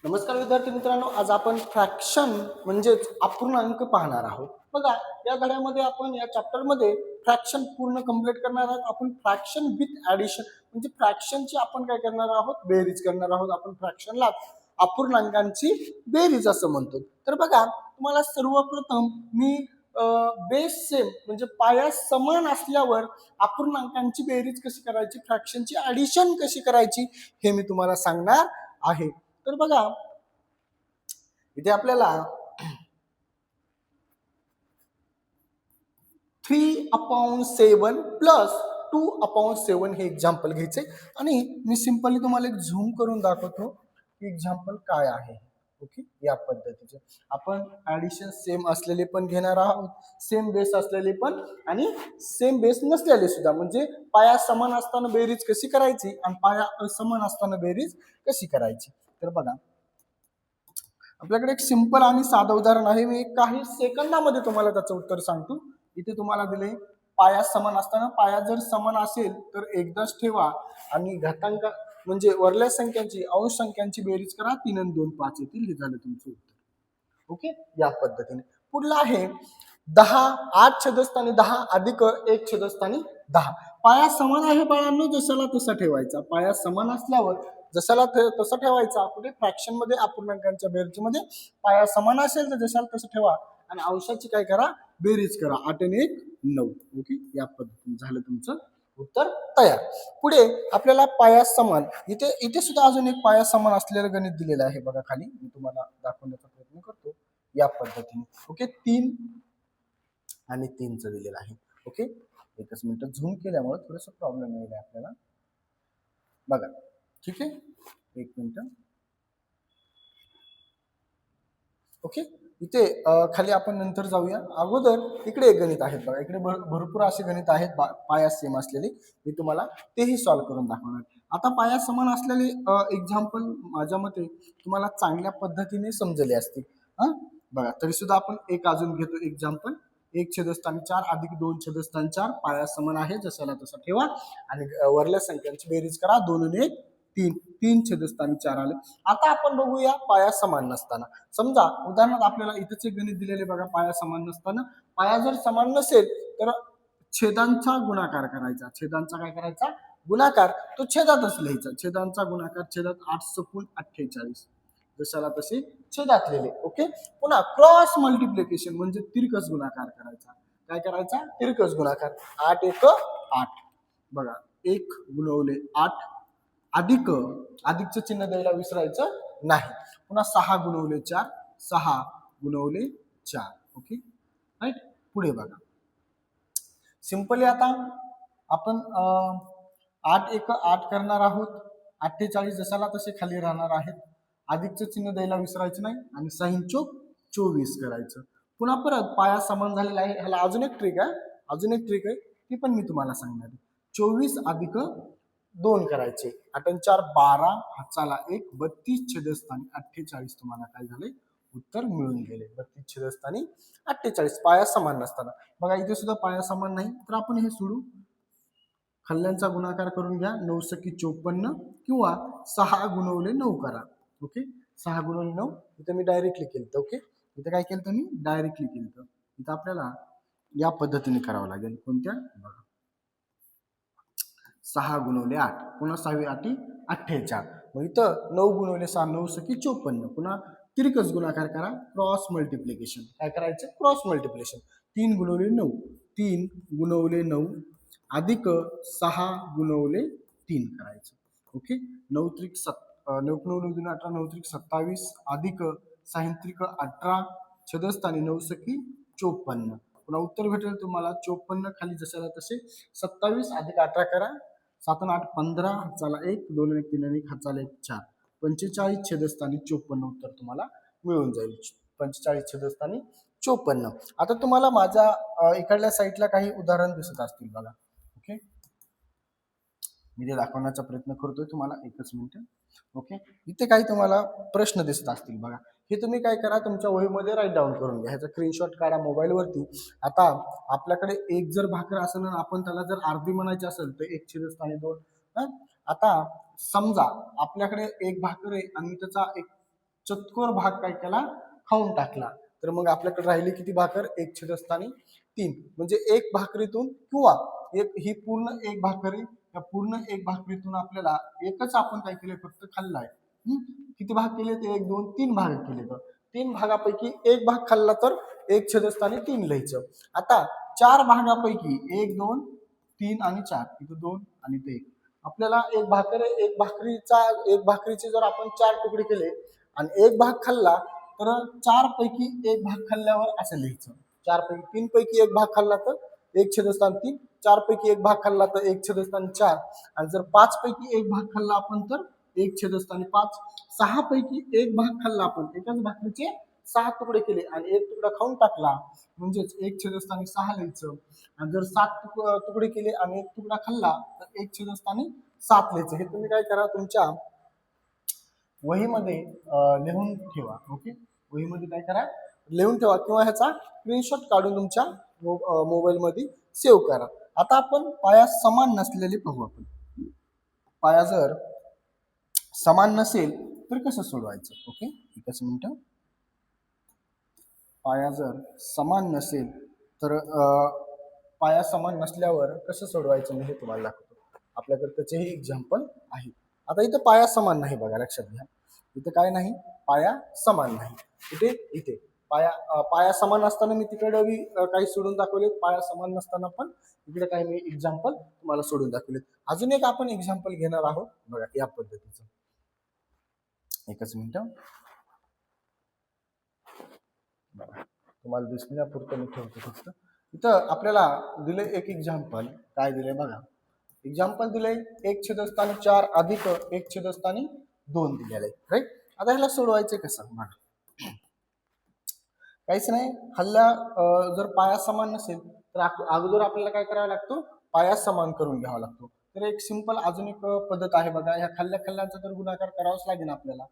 नमस्कार विद्यार्थी मित्रांनो, आज आपण फ्रॅक्शन म्हणजेच अपूर्णांक पाहणार आहोत. बघा, या धड्यामध्ये आपण या चॅप्टरमध्ये फ्रॅक्शन पूर्ण कंप्लीट करणार आहोत. आपण फ्रॅक्शन विथ ऍडिशन म्हणजे फ्रॅक्शनची आपण काय करणार आहोत, बेरीज करणार आहोत. आपण फ्रॅक्शनला अपूर्णांकांची बेरीज असं म्हणतो. तर बघा, तुम्हाला सर्वप्रथम मी बेस सेम म्हणजे पाया समान असल्यावर अपूर्णांकांची बेरीज कशी करायची, फ्रॅक्शनची ऍडिशन कशी करायची हे मी तुम्हाला सांगणार आहे. तर बघा, इथे आपल्याला 3/7 प्लस 2/7 हे एक्झाम्पल घ्यायचे आणि मी सिंपली तुम्हाला एक झूम करून दाखवतो की एक्झाम्पल काय आहे. ओके, या पद्धतीचे आपण ऍडिशन सेम असलेले पण घेणार आहोत, सेम बेस असलेले पण आणि सेम बेस नसलेले सुद्धा. म्हणजे पाया समान असताना बेरीज कशी करायची आणि पाया असमान असताना बेरीज कशी करायची. तर बघा, आपल्याकडे एक सिंपल आणि साधं उदाहरण आहे. मी काही सेकंदामध्ये तुम्हाला त्याचं उत्तर सांगतो. इथे तुम्हाला दिले पाया समान असताना, पाया जर समान असेल तर एकदाच ठेवा आणि घातांक म्हणजे वरल्या संख्यांची अंश संख्यांची बेरीज करा, 3 आणि 2 5 येतील. हे झालं तुमचं उत्तर. ओके, या पद्धतीने. पुढलं आहे 10 8 छेदस्थानी 10 अधिक 1 छेदस्थानी 10. पाया समान आहे बाळांनो, जशाला तसा ठेवायचा. पाया समान असल्यावर जशाला तसं ठेवायचा. कुठे फ्रॅक्शन मध्ये अपूर्णांकांच्या बेरजेमध्ये पाया समान असेल तर जशाला तसं ठेवा आणि अंशाची काय करा, बेरीज करा. 8 आणि 1 9. ओके, या पद्धतीने झालं तुमचं उत्तर तयार. पुढे आपल्याला पाया समान, इथे इथे सुद्धा अजून एक पाया समान असलेलं गणित दिलेलं आहे. बघा खाली मी तुम्हाला दाखवण्याचा प्रयत्न करतो या पद्धतीने. ओके, 3 आणि 3 च दिलेलं आहे. ओके, एकच मिनिट, झूम केल्यामुळे थोडस प्रॉब्लेम येईल आपल्याला. बघा, ठीक आहे, एक मिनिट. ओके, इथे खाली आपण नंतर जाऊया. अगोदर इकडे एक गणित आहेत. बघा, इकडे भरपूर असे गणित आहेत पाया सेम असलेले. मी तुम्हाला तेही सॉल्व्ह करून दाखवणार. आता पाया समान असलेले एक्झाम्पल माझ्या मते तुम्हाला चांगल्या पद्धतीने समजले असतील. हा, बघा, तरी सुद्धा आपण एक अजून घेतो एक्झाम्पल. 1 छेदस्थानी 4 अधिक 2 छेदस्थानी 4. पाया समान आहे, जसाला तसा ठेवा आणि वरल्या संख्यांची बेरीज करा. 2 आणि 1 3. 3 छेदस्थानी 4 आले. आता आपण बघूया पाया समान नसताना. समजा उदाहरणार्थ आपल्याला इथेच एक गणित दिलेले बघा, पाया समान नसताना. पाया जर समान नसेल तर छेदांचा गुणाकार करायचा. छेदांचा काय करायचा, गुणाकार. तो छेदातच लिहायचा. छेदांचा गुणाकार, छेदात 8 सकून 48, जशाला तसे छेदात लिहिले. ओके, पुन्हा क्रॉस मल्टिप्लिकेशन म्हणजे तिरकस गुणाकार करायचा. काय करायचा, तिरकस गुणाकार. 8 1 8. बघा, 1 गुणवले 8 अधिक, अधिकचं चिन्ह द्यायला विसरायचं नाही. पुन्हा 6 गुणवले 4 6 गुणवले 4. Okay, right. पुढे बघा, सिंपली आता आपण 8 1 8 करणार आहोत. 48 जसाला तसे खाली राहणार आहेत. अधिकचं चिन्ह द्यायला विसरायचं नाही आणि 6 चोक 24 करायचं. पुन्हा परत पाया समान झालेला आहे. ह्याला अजून एक ट्रिक आहे, अजून एक ट्रिक आहे, ती पण मी तुम्हाला सांगणार आहे. 24 अधिक 2 करायचे. 8 आणि 4 12, हाताला 1 32 छेदस्थानी 48. तुम्हाला काय झाले, उत्तर मिळून गेले. 32 छेदस्थानी 48 पाया समान नसताना. बघा, इथे सुद्धा पाया समान नाही तर आपण हे सोडू. खाल्ल्यांचा गुणाकार करून घ्या. 9 सकी 54 किंवा 6 गुणवले 9 करा. ओके, 6 गुणवले 9 इथे मी डायरेक्टली केलं. ओके, इथे काय केलं मी डायरेक्टली केलं. इथं आपल्याला या पद्धतीने करावं लागेल. कोणत्या, बघा, 6 गुणवले 8 पुन्हा 6 8 48. मग इथं 9 गुणवले 6 9 सकी 54. पुन्हा तिरकस गुणाकार करा, क्रॉस मल्टिप्लिकेशन. काय करायचं, क्रॉस मल्टिप्लिकेशन. 3 गुणवले 9 3 गुणवले 9 अधिक 6 गुणवले 3 करायचं. ओके, 9 त्रिक 9 9 18 9 त्रिक 27 अधिक 6 त्रिक 18 छेदस्थानी 9 सकी 54. पुन्हा उत्तर भेटेल तुम्हाला 54. खाली जशाला तसे 27 अधिक 18 करा. 7 आणि 8 15, हाताला 1 2 आणि 1 3 आणि 1 हाताला 1 4. 45 छेदस्थानी 54 उत्तर तुम्हाला मिळून जाईल. 45 छेदस्थानी 54. आता तुम्हाला माझ्या इकडल्या साईडला काही उदाहरण दिसत असतील बघा. ओके, मी ते दाखवण्याचा प्रयत्न करतोय तुम्हाला, एकच मिनिट. ओके, इथे काही तुम्हाला प्रश्न दिसत असतील बघा. हे तुम्ही काय करा, तुमच्या वहीमध्ये राईट डाऊन करून घ्या. ह्याचा स्क्रीनशॉट काढा मोबाईलवरती. आता आपल्याकडे एक जर भाकर असेल ना, आपण त्याला जर अर्धी म्हणायची असेल तर 1 छेदस्थानी 2. आता समजा आपल्याकडे एक भाकर आहे आणि त्याचा एक चतकोर भाग काय केला, खाऊन टाकला. तर मग आपल्याकडे राहिली किती भाकर, 1/3. म्हणजे एक भाकरीतून किंवा ही पूर्ण एक भाकरी, त्या पूर्ण एक भाकरीतून आपल्याला एकच आपण काय केलंय, फक्त खाल्लाय. किती भाग केले, 1 2 3 भाग केले. तर 3 भागापैकी एक भाग खाल्ला तर 1/3 लिहायचं. आता 4 भागापैकी 1 2 3 आणि 4, इथं 2 आणि इथे 1. आपल्याला एक भाकरीचे जर आपण 4 तुकडे केले आणि एक भाग खाल्ला, तर 4 पैकी एक भाग खाल्ल्यावर असं लिहायचं. 4 पैकी 3 पैकी एक भाग खाल्ला तर 1/3, 4 पैकी एक भाग खाल्ला तर 1/4, आणि जर 5 पैकी एक भाग खाल्ला आपण तर 1/5. 6 पैकी एक भाग खाल्ला आपण, एकाच भाकरीचे 6 तुकडे केले आणि एक तुकडा खाऊन टाकला, म्हणजेच 1/6 लिहायचं. आणि जर 7 तुकडे केले आणि एक तुकडा खाल्ला तर 1/7 लिहायचं. हे तुम्ही काय करा, तुमच्या वहीमध्ये लिहून ठेवा. ओके, वहीमध्ये काय करा, लिहून ठेवा किंवा ह्याचा स्क्रीनशॉट काढून तुमच्या मोबाईलमध्ये सेव्ह करा. आता आपण पाया समान नसलेले पाहू. आपण पाया जर समान नसेल तर कसं सोडवायचं. ओके, एकच मिनिट. पाया जर समान नसेल तर पाया समान नसल्यावर कसं सोडवायचं मी हे तुम्हाला दाखवतो. आपल्याकडे त्याचेही एक्झाम्पल आहे. आता इथं पाया समान नाही, बघा लक्षात घ्या. इथं काय नाही, पाया समान नाही. इथे पाया समान असताना मी तिकडे काही सोडून दाखवले, पाया समान नसताना पण इकडे काही मी एक्झाम्पल तुम्हाला सोडून दाखवले. अजून एक आपण एक्झाम्पल घेणार आहोत, बघा या पद्धतीचं. एकच मिनिट, तुम्हाला दिसण्यापुरतं मी ठेवतो फक्त. इथं आपल्याला दिले एक एक्झाम्पल. काय दिले बघा, एक्झाम्पल दिले 1/4 अधिक 1/2 दिलेलं आहे, राईट. आता ह्याला सोडवायचं कसं बघा. काहीच नाही, जर पाया समान नसेल तर अगोदर आपल्याला काय करावं लागतो, पाया समान करून घ्यावा लागतो. तर एक सिंपल अजून एक पद्धत आहे बघा. ह्या खाल्ल्याचा तर गुणाकार करावाच लागेल आपल्याला.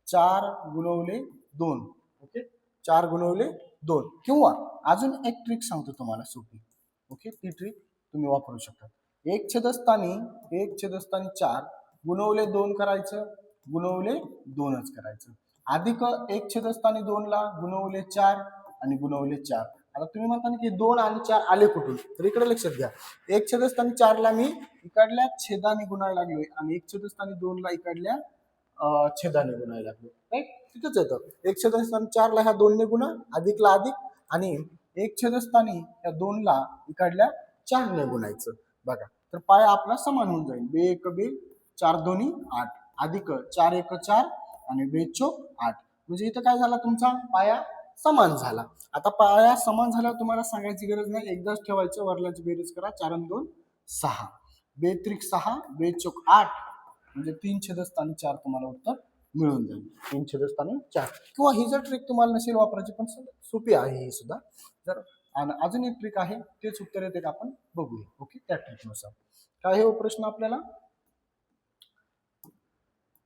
4 गुणवले 2. ओके, 4 गुणवले 2. किंवा अजून एक ट्रिक सांगतो तुम्हाला सोपी. ओके, ती ट्रिक तुम्ही वापरू शकता. 1/4 गुणवले 2 करायचं, गुणवले 2च करायचं. अधिक 1/2 ला गुणवले 4 आणि गुणवले 4. आता तुम्ही म्हणता ना की 2 आणि 4 आले कुठून, तर इकडे लक्षात घ्या. 1/4 ला मी इकडल्या छेदाने गुणायला लागलोय आणि 1/2 ला इकडल्या छेदाने गुणायला लागलोय, राईट. तिथंच येतं. 1/4 ला ह्या 2 ने गुणा, अधिकला अधिक, आणि 1/2 ह्या 2 ला इकडल्या 4 ने गुणायचं. बघा, तर पाया आपला समान होऊन जाईल. 2 1 2, 4 2 8, अधिक 4 1 4 आणि 2 चोक 8. म्हणजे इथं काय झाला, तुमचा पाया समान झाला. आता पाया समान झाल्यावर तुम्हाला सांगायची गरज नाही, एकदाच ठेवायचं. वरल्याची बेरीज करा. 4 आणि 2 6, 2 त्रिक 6, 2 चोक 8, म्हणजे 3/4 तुम्हाला उत्तर मिळून जाईल. 3/4. किंवा ही जर ट्रिक तुम्हाला नसेल वापरायची, पण सोपी आहे ही सुद्धा. जर अजून एक ट्रिक आहे, तेच उत्तर येते का आपण बघूया. ओके, त्या ट्रिकनुसार काय हे प्रश्न आपल्याला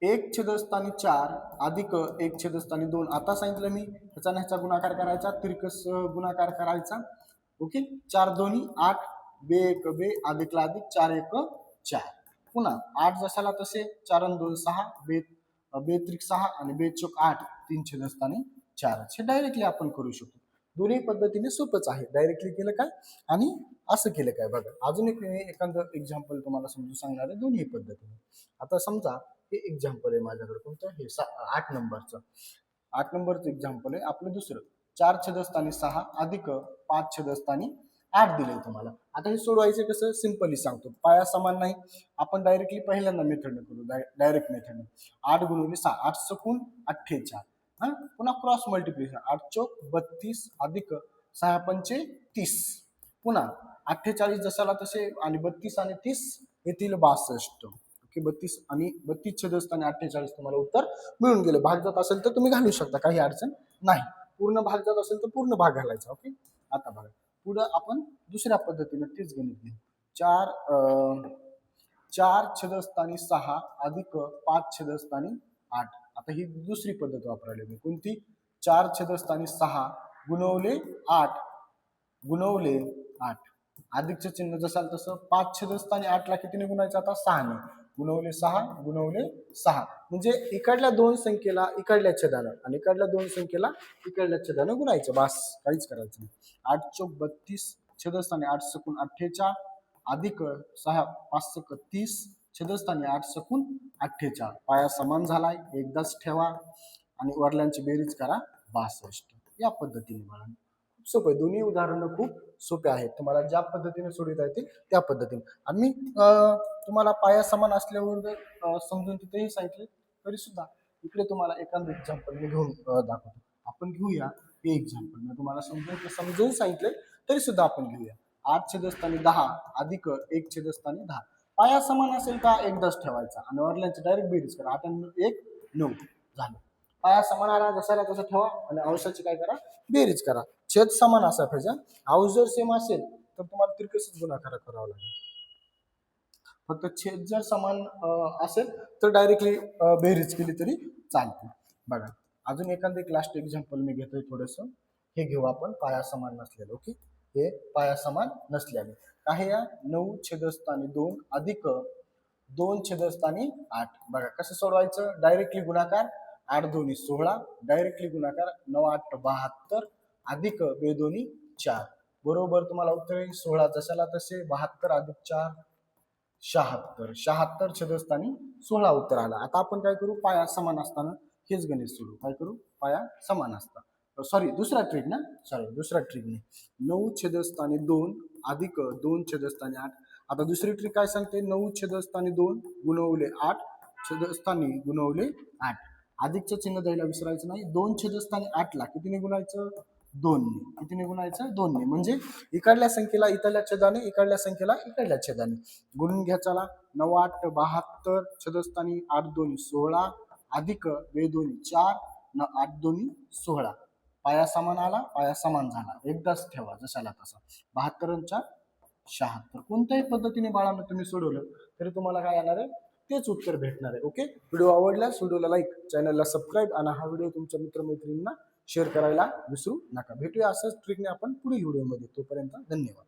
1/4 अधिक 1/2. आता सांगितलं मी, ह्याचा ह्याचा गुणाकार करायचा, तिरकस गुणाकार करायचा. ओके, 4 2 8, 2 1 2, अधिकला अधिक, 4 1 4. पुन्हा 8 जशाला तसे, 4 आणि 2 6, 2 त्रिक 6 आणि 2 चोक 8, 3/4. हे डायरेक्टली आपण करू शकतो. दोन्ही पद्धतीने सोपंच आहे. डायरेक्टली केलं काय आणि असं केलं काय. बघा, अजून एक एखादं एक्झाम्पल तुम्हाला समजून सांगणार आहे दोन्ही पद्धतीने. आता समजा हे एक्झाम्पल आहे माझ्याकडे, कोणतं, हे 8 नंबरचं. 8 नंबरचं एक्झाम्पल आहे आपलं दुसरं. 4/6 अधिक 5/8 दिलंय तुम्हाला. आता हे सोडवायचं कसं, सिंपली सांगतो. पाया समान नाही, आपण डायरेक्टली पहिल्यांदा मेथडने करू, डायरेक्ट मेथडने. 8 गुणिले 6, 8 सकून 48. पुन्हा क्रॉस मल्टिप्लिकेशन, 8 चोक 32 अधिक 6 पंचे 30. पुन्हा 48 जसाला तसे, आणि 32 आणि 30 येतील 62. ओके, 32 आणि 32/2 आणि 48 तुम्हाला उत्तर मिळून गेले. भाग जात असेल तर तुम्ही घालू शकता, काही अडचण नाही. पूर्ण भाग जात असेल तर पूर्ण भाग घालायचा. ओके, आता बघा पुढं आपण दुसऱ्या पद्धतीने तेच गणित घेऊ. 4/6 अधिक 5/8. आता ही दुसरी पद्धत वापरायला मी, कोणती, 4/6 गुणवले 8 गुणवले 8. अधिकचं चिन्ह जसाल तसं. 5/8 ला कितीने गुणायचं, आता 6 ने. गुणवले 6 गुणवले 6 म्हणजे इकडल्या दोन संख्येला इकडल्या छेदानं आणि इकडल्या दोन संख्येला इकडल्या छेदानं गुणायचं, बस काहीच करायचं नाही. 8 चौक 32 छेदस्थानी 8 सकून 48 अधिक 6 5 सक 30 छेदस्थानी 8 सकून 48. पाया समान झालाय, एकदाच ठेवा आणि वडिलांची बेरीज करा 62. या पद्धतीने बाळांनो खूप सोपं आहे. दोन्ही उदाहरणं खूप सोपे आहेत. तुम्हाला ज्या पद्धतीने सोडवता येतील त्या पद्धतीने. आणि मी तुम्हाला पाया समान असल्यावर जर समजून तिथेही सांगितले तरी सुद्धा इकडे तुम्हाला एखादं एक्झाम्पल मी घेऊन दाखवतो. आपण घेऊया हे एक्झाम्पल. मी तुम्हाला समजून सांगितले तरी सुद्धा आपण घेऊया. 8 छेदस्थानी 10 अधिक 1 छेदस्थानी 10. पाया समान असेल का एकदाच ठेवायचा आणि वडिलांची डायरेक्ट बेरीज करा. 8 आणि 1 9 झालं. पाया समान आला जसाला तसा ठेवा आणि अंशाची काय करा बेरीज करा. छेद समान असा पाहिजे. अंश जर सेम असेल तर तुम्हाला तिरकसच गुणाकार करावा लागेल. फक्त छेद जर समान असेल तर डायरेक्टली बेरीज केली तरी चालते. बघा अजून एखादं एक लास्ट एक्झाम्पल मी घेतोय थोडंसं. हे घेऊ आपण पाया समान नसलेलं. ओके, हे पाया समान नसल्याने काय या 9 छेदस्थानी 2 अधिक 2 छेदस्थानी 8. बघा कसं सोडवायचं, डायरेक्टली गुणाकार 8 दोन्ही 16 डायरेक्टली गुणाकार 9 8 72 अधिक 2 दोन्ही 4 बरोबर तुम्हाला उत्तर येईल 16 जशाला तसे 72 अधिक 4 76. 76 छेदस्थानी 16 उत्तर आलं. आता आपण काय करू, पाया समान असताना हेच गणित सोडू. काय करू, पाया समान असता दुसरा ट्रिकने 9 छेदस्थानी 2 अधिक 2 छेदस्थानी 8. आता दुसरी ट्रिक काय सांगते, 9 छेदस्थानी 2 गुणवले 8 छेदस्थानी गुणवले 8. अधिकचं चिन्ह द्यायला विसरायचं नाही. 2 छेदस्थानी 8 ला कितीने गुणायचं, 2 ने. कितीने गुणायचं, 2 ने. म्हणजे इकडल्या संख्येला इकडल्या छेदाने, इकडल्या संख्येला इकडल्या छेदाने गुणून घ्या. चला 9 8 72 छेदस्थानी 8 2 16 अधिक 2 दोन्ही 4 8 दोन्ही 16. पाया समान आला, पाया समान झाला, एकदाच ठेवा जशाला तसा. 72 आणि 4 76. कोणत्याही पद्धतीने बाळांना तुम्ही सोडवलं तरी तुम्हाला काय येणार आहे, तेच उत्तर भेटणार आहे. ओके, व्हिडिओ आवडल्यास व्हिडिओला लाईक, चॅनलला सबस्क्राईब आणि हा व्हिडिओ तुमच्या मित्रमैत्रिणींना शेअर करायला विसरू नका. भेटूया असंच ट्रिकने आपण पुढील व्हिडिओमध्ये. तोपर्यंत धन्यवाद.